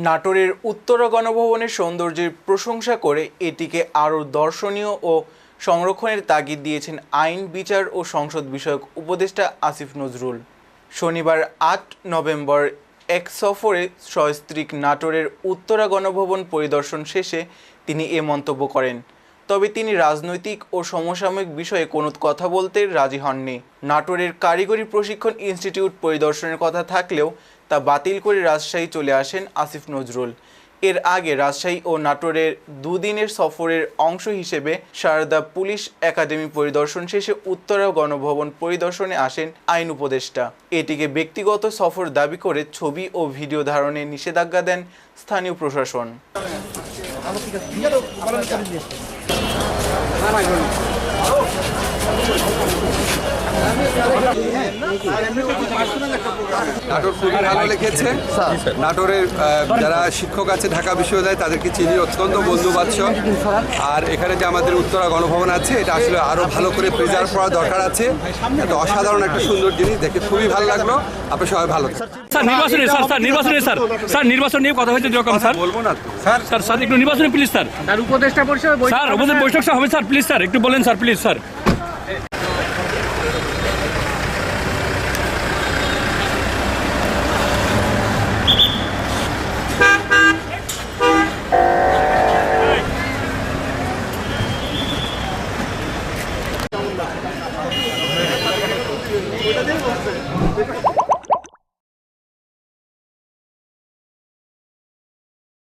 নাটোরের উত্তরা গণভবনের সৌন্দর্যের প্রশংসা করে এটিকে আরও দর্শনীয় ও সংরক্ষণের তাগিদ দিয়েছেন আইন, বিচার ও সংসদ বিষয়ক উপদেষ্টা আসিফ নজরুল। শনিবার ৮ নভেম্বর এক সফরে সস্ত্রীক নাটোরের উত্তরা গণভবন পরিদর্শন শেষে তিনি এ মন্তব্য করেন। তবে তিনি রাজনৈতিক ও সমসাময়িক বিষয়ে কোনো কথা বলতে রাজি হননি। নাটোরের কারিগরি প্রশিক্ষণ ইনস্টিটিউট পরিদর্শনের কথা থাকলেও তা বাতিল করে রাজশাহী চলে আসেন আসিফ নজরুল। এর আগে রাজশাহী ও নাটোরের দুদিনের সফরের অংশ হিসেবে সারদা পুলিশ একাডেমি পরিদর্শন শেষে উত্তরা গণভবন পরিদর্শনে আসেন আইন উপদেষ্টা। এটিকে ব্যক্তিগত সফর দাবি করে ছবি ও ভিডিও ধারণে নিষেধাজ্ঞা দেন স্থানীয় প্রশাসন। নাটোর খুবই ভালো লেগেছে। নাটোরের যারা শিক্ষক আছে ঢাকা বিশ্ববিদ্যালয় তাদেরকে চিনি, অত্যন্ত বন্ধুবান্ধব। আর এখানে যে আমাদের উত্তরা গণভবন আছে এটা আসলে আরো ভালো করে প্রিজার্ভ করা দরকার আছে। এটা অসাধারণ একটা সুন্দর জিনিস, দেখে খুবই ভালো লাগলো। আপনি সবাই ভালো থাকবেন। স্যার নির্বাচন নিয়ে কথা হয়েছে যখন স্যার বলবো না স্যার একটু নির্বাচনে প্লিজ স্যার উপদেষ্টা পরিষদ স্যার উপদেষ্টা বৈঠক হবে স্যার, প্লিজ স্যার একটু বলেন স্যার, প্লিজ স্যার। ওটা দিয়ে বলছে